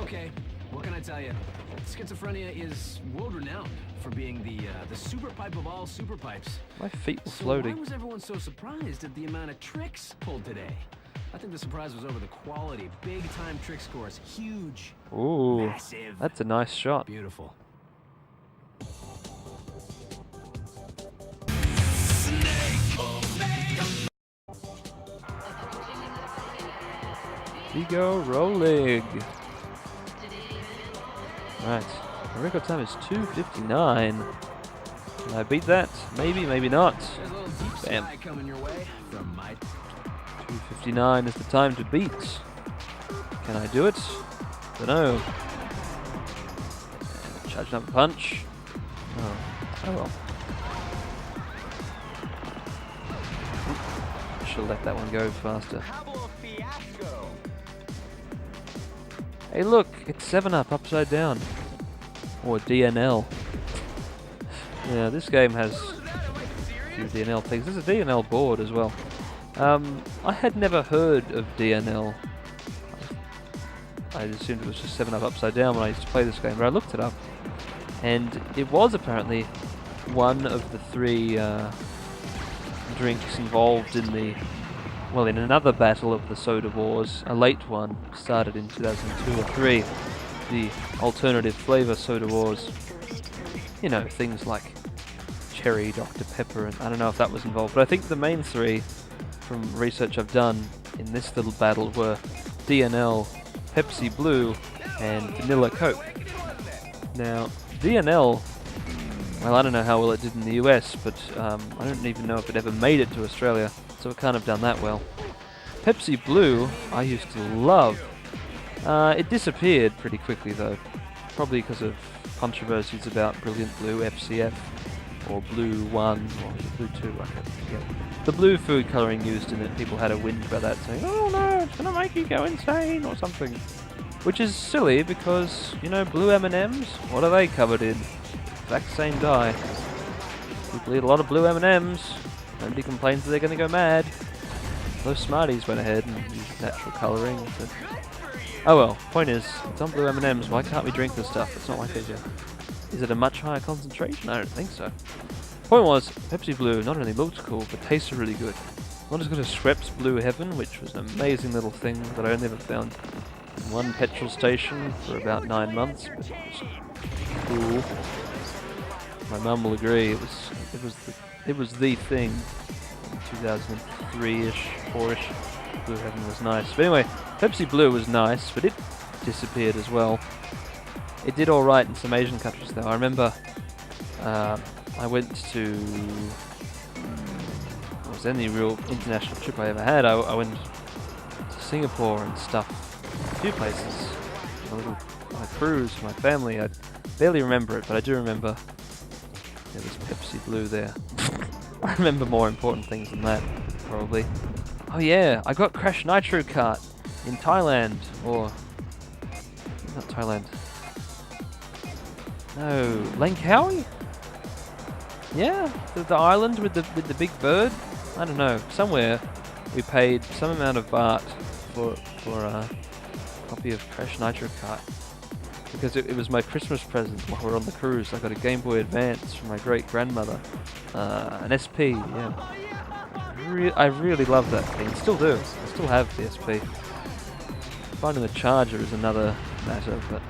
Okay, what can I tell you? Schizophrenia is world-renowned for being the super pipe of all super pipes. My feet were So floating. why was everyone so surprised at the amount of tricks pulled today? I think the surprise was over the quality. Big-time trick scores. Huge. Ooh, Massive. that's a nice shot. Beautiful. Vigo rolling. Right, my record time is 2:59. Can I beat that? Maybe, maybe not. There's a little deep Bam. sky coming your way from my 2:59 is the time to beat. Can I do it? Dunno. Charging up a punch. Oh, oh well. I should let that one go faster. Hey look, it's 7-Up upside down. Or DNL. Yeah, this game has a few DNL things. There's a DNL board as well. I had never heard of DNL. I assumed it was just 7-Up upside down when I used to play this game, but I looked it up. And it was apparently one of the 3 drinks involved in the... well, in another battle of the soda wars, a late one, started in 2002 or 3, the alternative flavour soda wars. You know, things like cherry, Dr. Pepper, and I don't know if that was involved, but I think the main 3, from research I've done in this little battle, were DNL, Pepsi Blue, and Vanilla Coke. Now, DNL, well, I don't know how well it did in the US, but I don't even know if it ever made it to Australia. So it can't have done that well. Pepsi Blue, I used to love. It disappeared pretty quickly though, probably because of controversies about Brilliant Blue, FCF, or Blue 1, or Blue 2, I can't forget. The blue food colouring used in it, people had a whinge about that, saying, oh no, it's gonna make you go insane, or something. Which is silly because, you know, blue M&Ms, what are they covered in? Exact same dye. People eat a lot of blue M&Ms. Nobody complains that they're going to go mad. Those smarties went ahead and used natural colouring. But oh well, point is, it's on blue M&Ms, why can't we drink this stuff? It's not like they do. Is it a much higher concentration? I don't think so. Point was, Pepsi Blue not only looked cool, but tasted really good. Not as good as Schweppes Blue Heaven, which was an amazing little thing that I only ever found in one petrol station for about 9 months, but it was cool. My mum will agree, it was the thing. 2003-ish, 4-ish. Blue Heaven was nice. But anyway, Pepsi Blue was nice, but it disappeared as well. It did alright in some Asian countries though. I remember I went to... it was any real international trip I ever had. I went to Singapore and stuff. A few places. A little cruise for my family. I barely remember it, but I do remember there was Pepsi Blue there. I remember more important things than that, probably. Oh yeah, I got Crash Nitro Kart in Thailand, or... not Thailand. No, Langkawi? Yeah, the island with the big bird? I don't know, somewhere we paid some amount of baht for a copy of Crash Nitro Kart. Because it was my Christmas present while we were on the cruise. I got a Game Boy Advance from my great-grandmother. An SP, yeah. I really love that thing. Still do. I still have the SP. Finding the charger is another matter, but...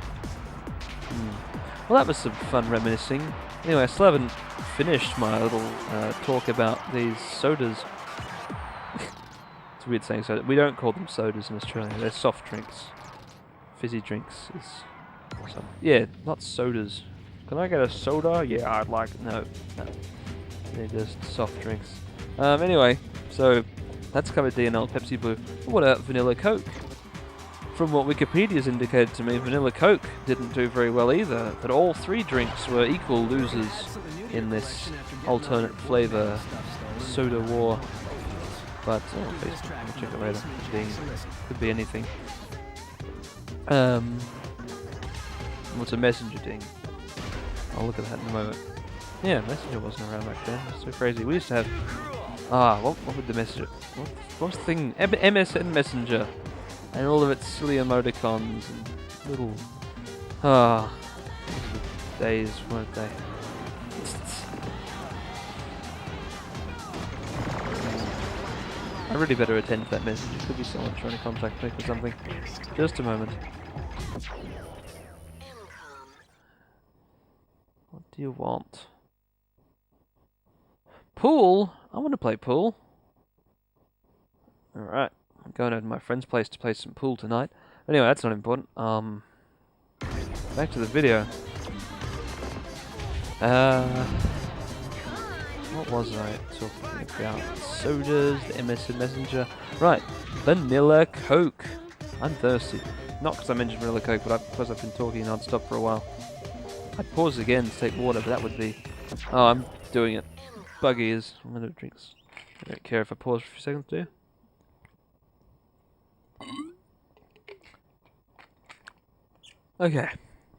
Well, that was some fun reminiscing. Anyway, I still haven't finished my little talk about these sodas. It's weird saying soda. We don't call them sodas in Australia. They're soft drinks. Fizzy drinks is... yeah, not sodas. Can I get a soda? Yeah, I'd like... No. They're just soft drinks. Anyway, so that's covered DNL, Pepsi Blue. What about Vanilla Coke? From what Wikipedia's indicated to me, Vanilla Coke didn't do very well either, but all 3 drinks were equal losers in this alternate flavour soda war. But, Facebook, I'll check it later. Could be anything. What's a messenger ding? I'll look at that in a moment. Yeah, Messenger wasn't around back then. It's so crazy. We used to have... what would the Messenger... What was the thing? MSN Messenger. And all of its silly emoticons and little... Ah, days, weren't they? I really better attend to that message. It could be someone trying to contact me for something. Just a moment. What do you want? Pool? I want to play pool. Alright. I'm going over to my friend's place to play some pool tonight. Anyway, that's not important. Back to the video. What was I talking about? Sodas, the MSN Messenger. Right, Vanilla Coke. I'm thirsty. Not because I mentioned Vanilla Coke, but because I've been talking non-stop for a while. I'd pause again to take water, but that would be... Oh, I'm doing it. Buggy is... I'm going to drink this. I don't care if I pause for a few seconds, do you? Okay,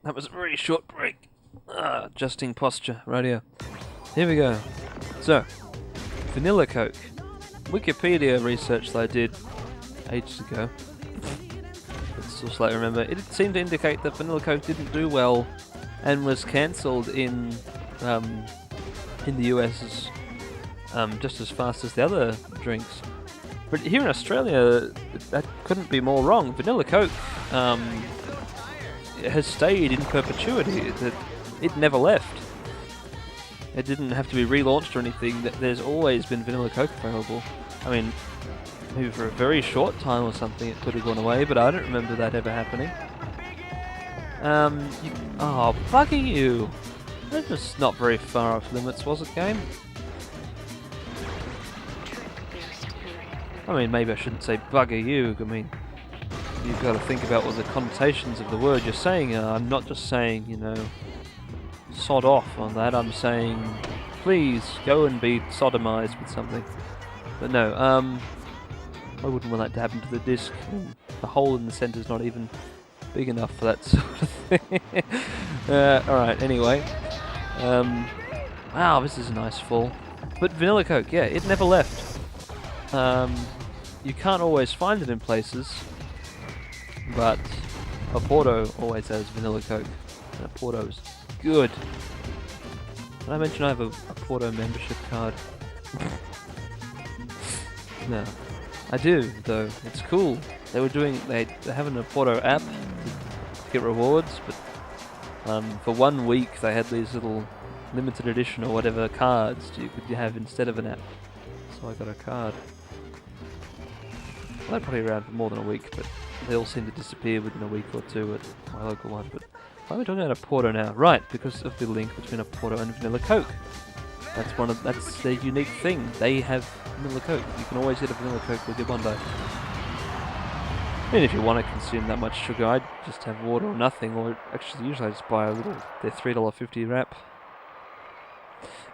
that was a very short break. Adjusting posture, radio. Here we go. So, Vanilla Coke. Wikipedia research that I did ages ago. Let's still slightly remember. It seemed to indicate that Vanilla Coke didn't do well and was cancelled in the US just as fast as the other drinks. But here in Australia, that couldn't be more wrong. Vanilla Coke has stayed in perpetuity. It never left. It didn't have to be relaunched or anything. There's always been Vanilla Coke available. I mean, maybe for a very short time or something it could have gone away, but I don't remember that ever happening. Oh, bugger you! That's just not very far off limits, was it, game? I mean, maybe I shouldn't say bugger you. I mean, you've got to think about what the connotations of the word you're saying are. I'm not just saying, you know, sod off on that. I'm saying, please go and be sodomized with something. But no, I wouldn't want that to happen to the disc. The hole in the centre's not even big enough for that sort of thing. Alright, anyway. Wow, this is a nice fall. But Vanilla Coke, yeah, it never left. You can't always find it in places, but a Porto always has Vanilla Coke. And a Porto's good. Did I mention I have a Porto membership card? No. I do, though. It's cool. They're having a Porto app to get rewards, but for 1 week they had these little limited edition or whatever cards you could have instead of an app. So I got a card. Well, they're probably around for more than a week, but they all seem to disappear within a week or two at my local one. But why are we talking about a Porto now? Right, because of the link between a Porto and Vanilla Coke. That's their unique thing. They have Vanilla Coke. You can always get a Vanilla Coke with your Bondo. I mean, if you want to consume that much sugar, I'd just have water or nothing, or actually usually I just buy their $3.50 wrap.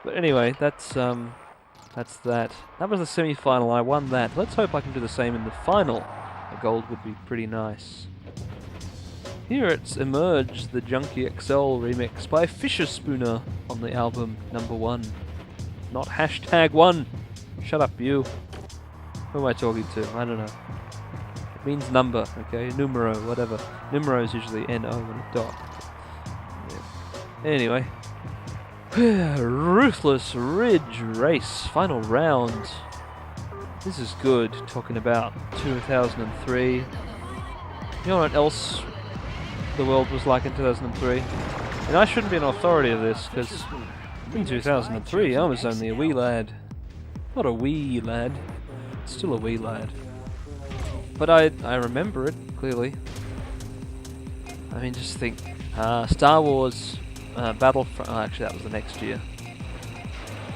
But anyway, that's that. That was the semi-final. I won that. Let's hope I can do the same in the final. A gold would be pretty nice. Here it's Emerge, the Junkie XL remix by Fisher Spooner on the album #1. Not #1. Shut up, you. Who am I talking to? I don't know. It means number, okay? Numero, whatever. Numero is usually N-O and a dot. Yeah. Anyway. Ruthless Ridge Race, final round. This is good, talking about 2003. You know what else the world was like in 2003? And I shouldn't be an authority of this, because in 2003 I was only a wee lad. Not a wee lad, still a wee lad. But I remember it, clearly. I mean, just think, Star Wars Battlefront, actually that was the next year.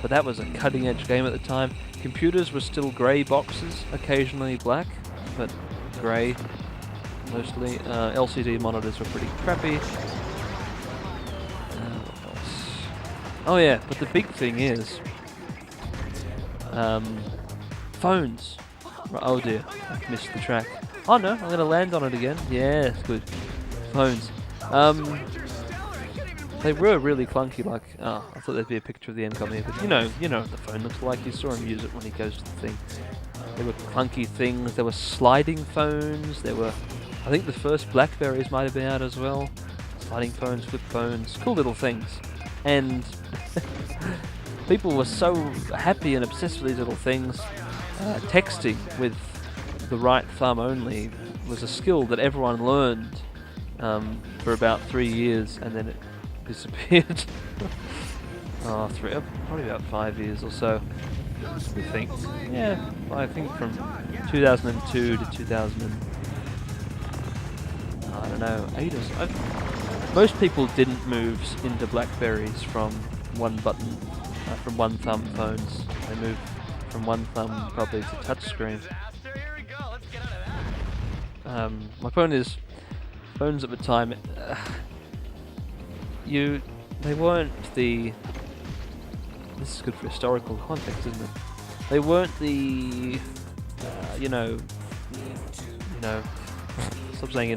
But that was a cutting edge game at the time. Computers were still grey boxes, occasionally black, but grey mostly. LCD monitors were pretty crappy. What else? Oh yeah, but the big thing is phones. Oh dear, I've missed the track. Oh no, I'm going to land on it again. Yeah, it's good. Phones. They were really clunky, like, oh, I thought there'd be a picture of the end company, but you know what the phone looks like. You saw him use it when he goes to the thing. There were clunky things, there were sliding phones, there were I think the first Blackberries might have been out as well. Sliding phones, flip phones, cool little things. And people were so happy and obsessed with these little things. Texting with the right thumb only was a skill that everyone learned for about 3 years, and then it disappeared. Probably about 5 years or so. I think. Yeah, I think from 2002 to 8 or so. Most people didn't move into Blackberries from one button, from one thumb phones. They moved from one thumb probably to touchscreen. My phones at the time, they weren't the. This is good for historical context, isn't it? They weren't the, stop saying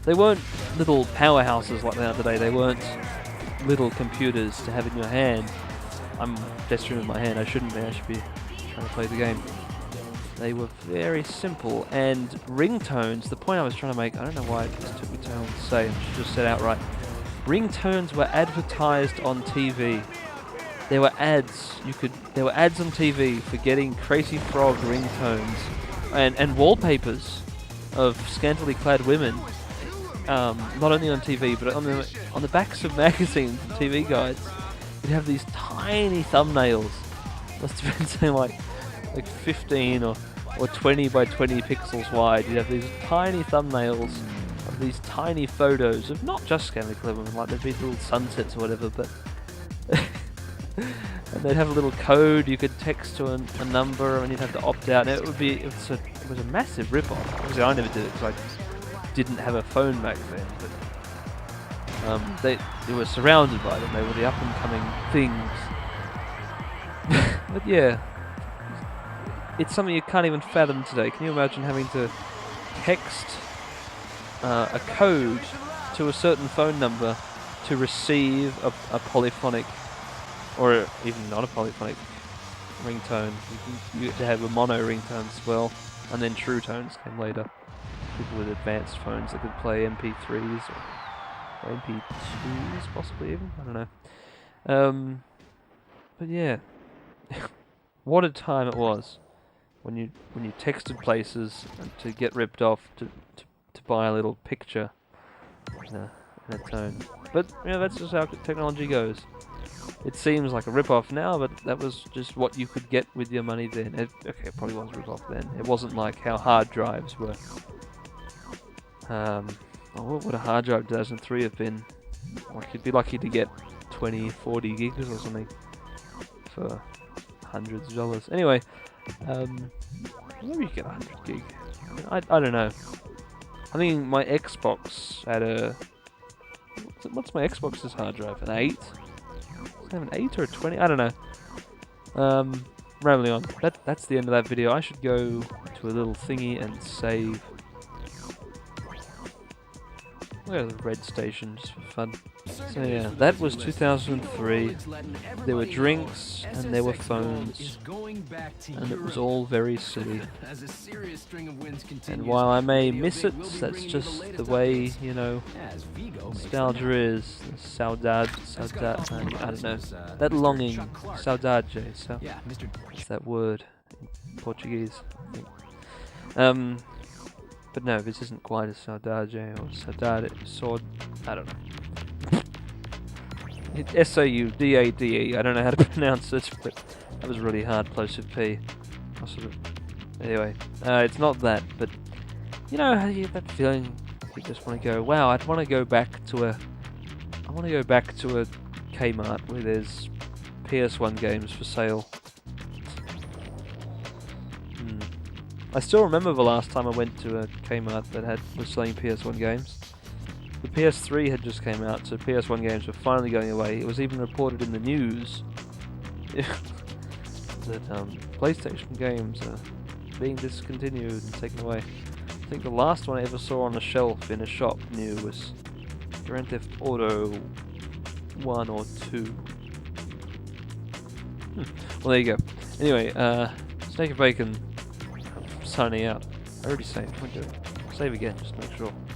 they weren't little powerhouses like they are today. They weren't little computers to have in your hand. I'm gesturing with my hand, I shouldn't be, I should be trying to play the game. They were very simple, and ringtones, the point I was trying to make, I don't know why it just took me too long to say, I should just said outright. Ringtones were advertised on TV. There were ads. There were ads on TV for getting Crazy Frog ringtones, and wallpapers of scantily clad women. Not only on TV, but on the backs of magazines and TV guides. You'd have these tiny thumbnails. Must have been something like 15 or 20 by 20 pixels wide. You'd have these tiny thumbnails of these tiny photos of not just scantily clad women, like there'd be little sunsets or whatever, but. And they'd have a little code you could text to a number, and you'd have to opt out. And it was a massive rip-off. Obviously, I never did it because I didn't have a phone back then. But they were surrounded by them. They were the up-and-coming things. But yeah, it's something you can't even fathom today. Can you imagine having to text a code to a certain phone number to receive a polyphonic, or even not a polyphonic ringtone? You get to have a mono ringtone as well, and then true tones came later. People with advanced phones that could play MP3s or MP2s possibly even, I don't know. But yeah, what a time it was when you texted places to get ripped off to buy a little picture in a tone. But that's just how technology goes. It seems like a rip-off now, but that was just what you could get with your money then. It probably was a rip-off then. It wasn't like how hard drives were. What would a hard drive 2003 have been? Like, you'd be lucky to get 20, 40 gigs or something for hundreds of dollars. Anyway, maybe you get 100 gig. I don't know. I think my Xbox had a... What's my Xbox's hard drive? An 8? Does it have an 8 or a 20? I don't know. Rambling on. That's the end of that video. I should go to a little thingy and save. Where are the red stations for fun? So yeah, that was 2003. There were drinks and there were phones, and it was all very silly. And while I may miss it, that's just the way, nostalgia is. Saudade, I don't know. That longing, saudade, it's that word in Portuguese, I think. But no, this isn't quite a saudade or saudade, I don't know. It's S-A-U-D-A-D-E, I don't know how to pronounce it, but that was really hard, close to P. Anyway, it's not that, but you know how you have that feeling you just want to go, wow, I want to go back to a Kmart where there's PS1 games for sale. I still remember the last time I went to a Kmart that was selling PS1 games. The PS3 had just came out, so PS1 games were finally going away. It was even reported in the news that PlayStation games are being discontinued and taken away. I think the last one I ever saw on a shelf in a shop new was Grand Theft Auto 1 or 2. Well, there you go. Anyway, Snake and Bacon signing out. I already say it. save again just to make sure.